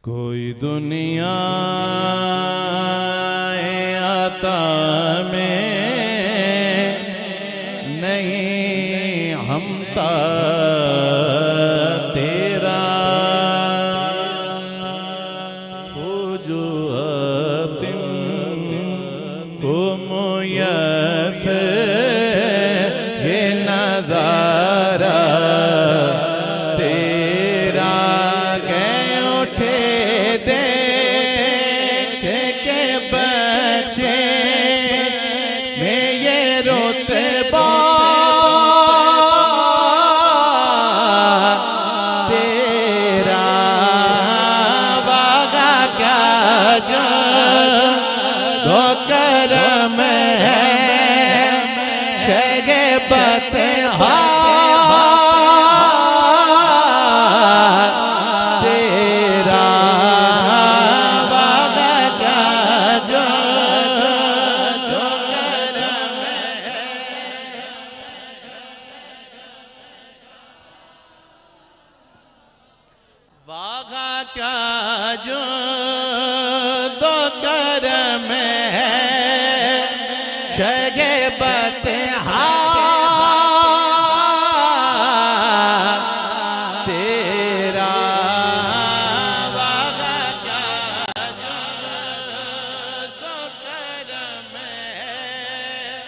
कोई दुनिया आता में नहीं हमता तेरा हो जो अतिम को मुयस ये नजारा तेरा के उठे देख के बच्चे में ये रोते तेरा वागा क्या जो दो करम है शगे बते तेरा वागा क्या जो दो करम है वागा क्या जो दो करम है शगे बते तेरा वागा क्या जो दो करम है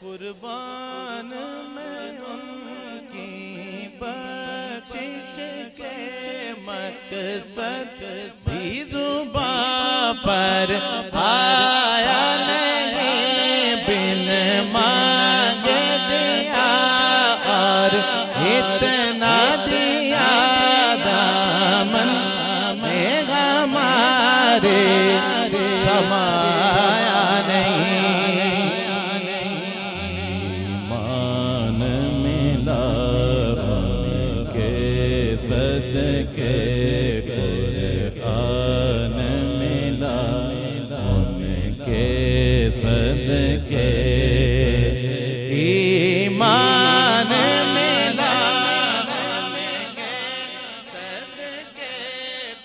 कुर्बान में उनकी बख्शिश के मकसद भी जुबां पर आया नहीं बिन मांगे दिया और इतना दिया दामन में हमारे समाया नहीं मान मिला उनके सदके कुरान मिला उनके सदके ईमान मिला उनके सदके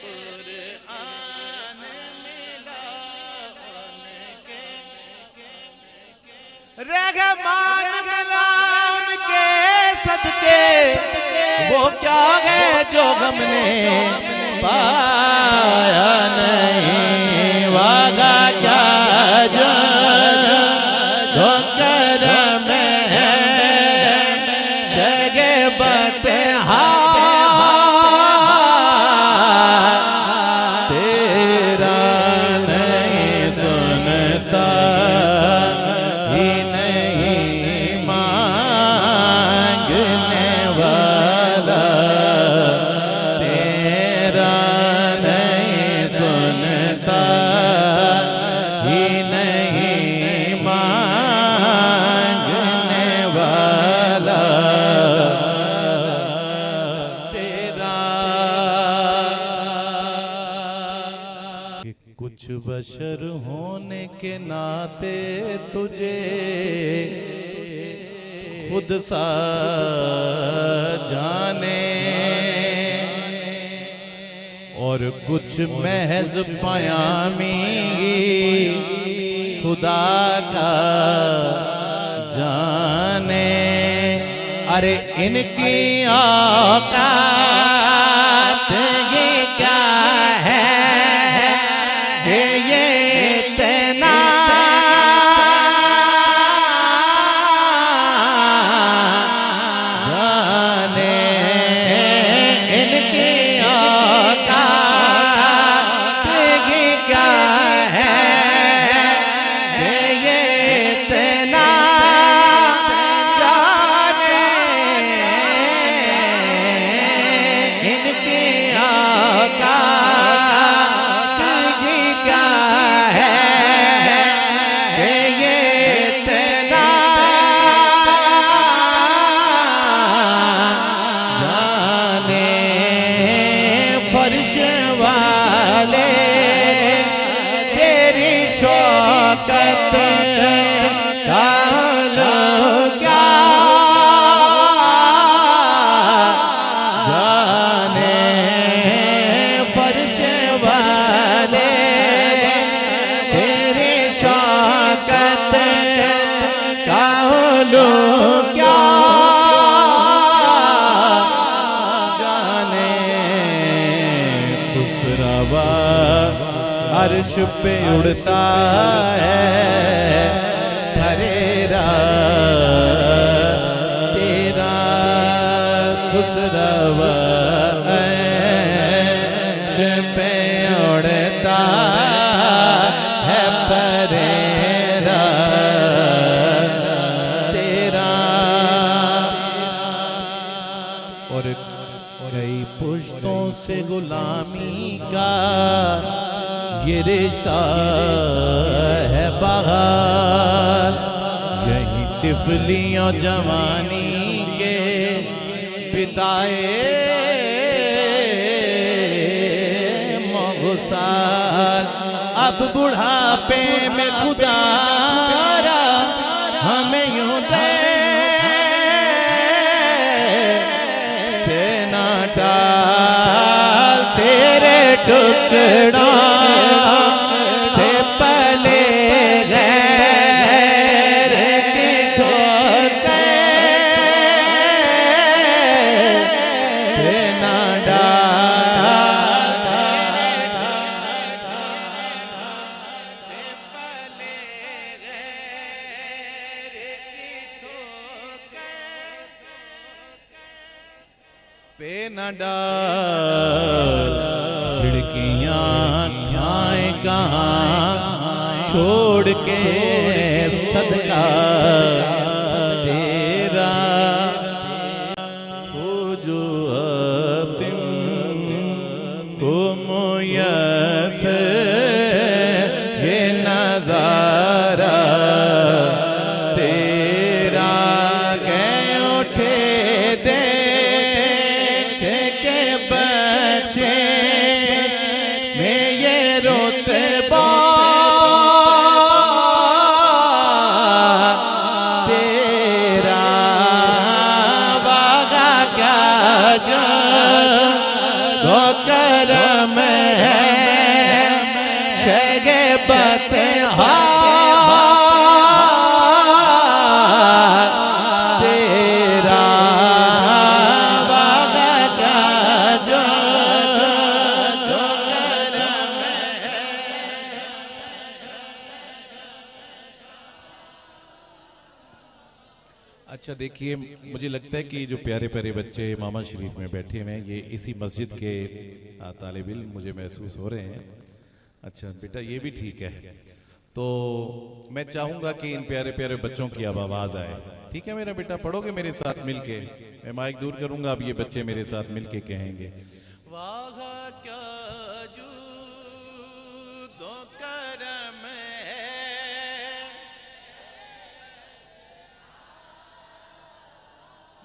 कुरान मिला उनके रहमान मिला उनके सदके वो क्या है जो हमने पाया नहीं वादा क्या जो दो करम है जगे बते तेरा नहीं सुनता ही नहीं मांगने वाला तेरा नहीं सुनता ही नहीं मांगने वाला तेरा कि कुछ बशर होने के नाते तुझे खुद सा जाने और कुछ महज पयामी खुदा का जाने अरे इनकी औकात ये क्या है ये इतना जाने इनकी औकात ये क्या है ये इतना जाने इनकी अर्श पे उड़ता है फरेरा तेरा खुसरवा अर्श पे उड़ता है फरेरा तेरा। और कई पुश्तों से गुलामी का ये रिश्ता है बहार, यही तिफलियों जवानी के बिताए मगुसार। अब बुढ़ापे में खुदारा हमें यूं दे से ना डाल, तेरे टुकड़ा से पले गैर की ठोकर से ना डाल, से पले गैर की ठोकर पे न डाल। खिड़कियां खाए कहाँ छोड़ के सदका तेरा हो जो तुम को मुयस्सर ये नजारा तेरा के उठे देख के बच्चे में ये रुतबा तेरा वागा क्या जो दो करम है शगे बते तेरा वागा क्या जो दो करम है। अच्छा देखिए, मुझे लगता है कि जो प्यारे प्यारे बच्चे मामा शरीफ में बैठे हुए हैं ये इसी मस्जिद के तालिब इल्म मुझे महसूस हो रहे हैं। अच्छा बेटा ये भी ठीक है, तो मैं चाहूंगा कि इन प्यारे प्यारे बच्चों की अब आवाज आए। ठीक है मेरा बेटा, पढ़ोगे मेरे साथ मिलके? मैं माइक दूर करूंगा, अब ये बच्चे मेरे साथ मिलके कहेंगे वाह क्या जू दो करम है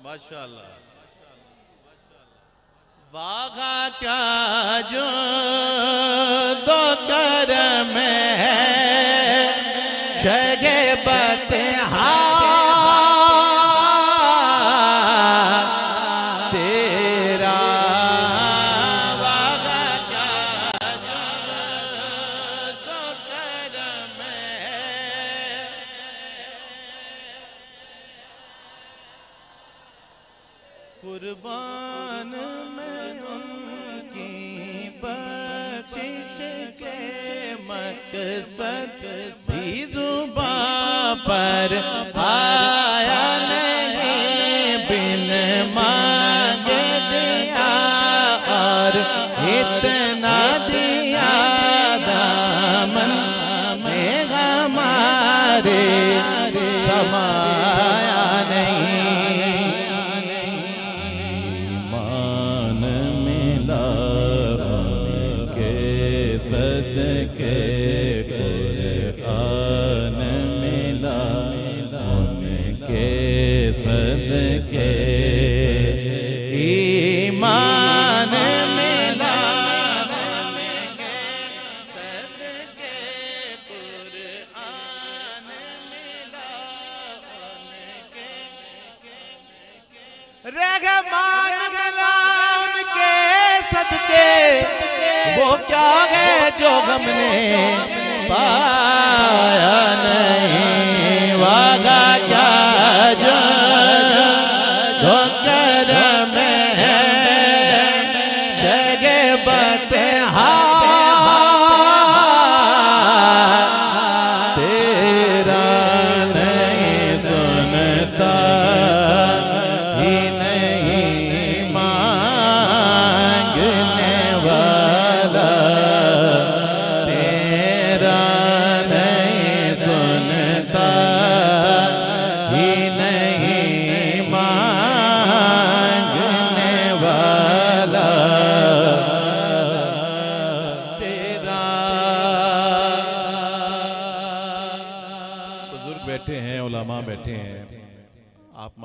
माशाअल्लाह। वागा क्या जो दो करम है शगे बते तेरा वागा क्या जो दो करम है। कुर्बान में उनकी बख्शिश के मकसद भी ज़ुबां पर आया नहीं, बिन मांगे दिया और इतना दिया दामन में हमारे समाया नहीं। सदके कुरान मिला उनके सदके ईमान मिला उनके सदके कुरान मिला उनके रहमान मिला उनके सदके। वो क्या है जो हमने पाया नहीं, वादा क्या जो दो करम है शगे बते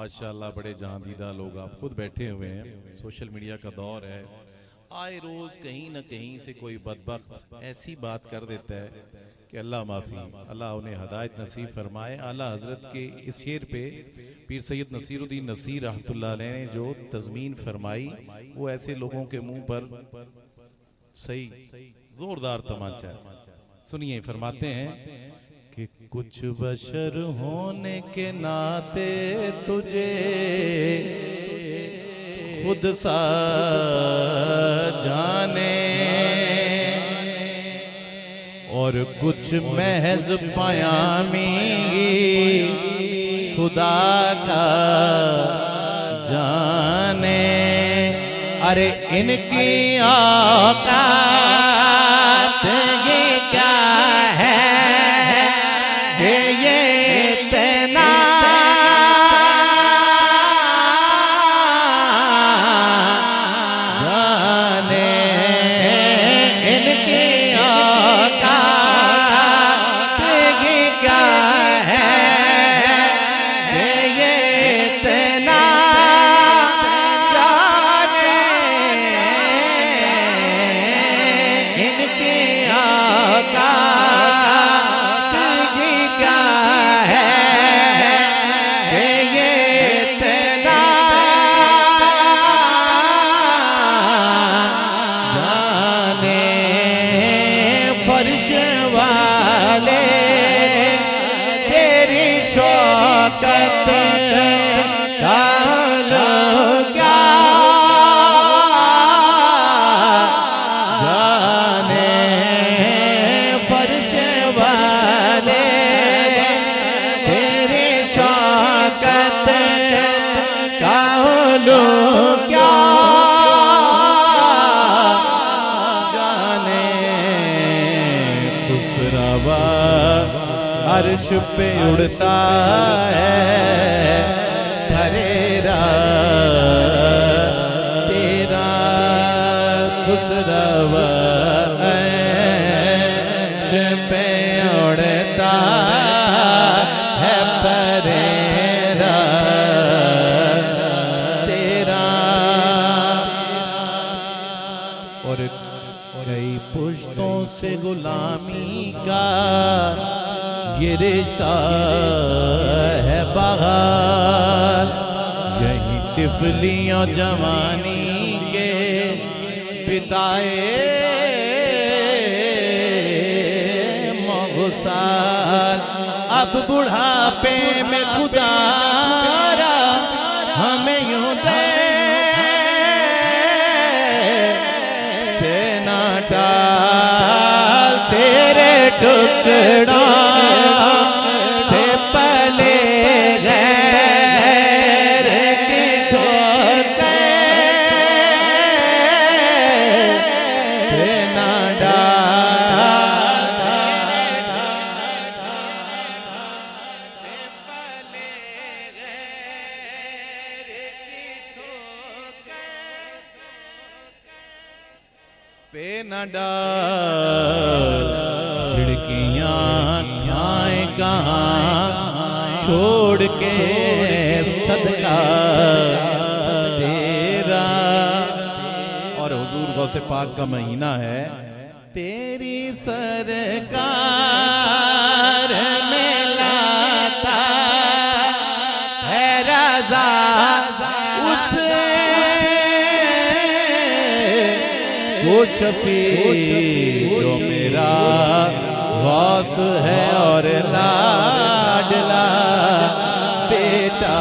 माशाल्लाह बड़े जहांदीदा लोग आप खुद बैठे हुए हैं। सोशल मीडिया का दौर है, आए रोज कहीं ना कहीं से कोई बदबख्त ऐसी बात कर देता है कि अल्लाह माफ़ी, अल्लाह उन्हें हदायत नसीब फरमाए। आला हजरत के इस शेर पे पीर सैयद नसीरुद्दीन नसीर रहमतुल्लाह अलैह ने जो तज़मीन फरमाई, वो ऐसे लोगों के मुंह पर सही जोरदार तमाचा है। सुनिए, फरमाते हैं कि कुछ बशर होने के नाते तुझे खुद सा जाने, और कुछ महज पयामी खुदा का जाने। अरे इनकी औकात ये क्या है कि ये इतना जाने। इनकी औकात ये क्या है कि ये इतना जाने। इनकी औकात ये क्या है कि ये इतना जाने। फर्श वाले तेरी शौकत का लो क्या जाने। फर्श वाले तेरी शौकत का लो क्या जाने। खुसरवा अर्श पे उड़ता है फरेरा तेरा। खुसरवा अर्श पे उड़ता है फरेरा तेरा। और कई पुश्तों से गुलामी का ये रिश्ता है बहार। यही तिफलियों जवानी के बिताए मगुसाल। अब बुढ़ापे में खुदारा हमें यूं दे से ना डाल। तेरे टुकड़ा से पले गैर की ठोकर से ना डाल। से पले गैर की ठोकर पे न डाल। खिड़कियां जाए कहाँ छोड़ के सदका तेरा। और हुजूर गौसे पाक का महीना है। तेरी सरकार में लाता है रज़ा उससे वो शफी जो मेरा गौस है और लाडला बेटा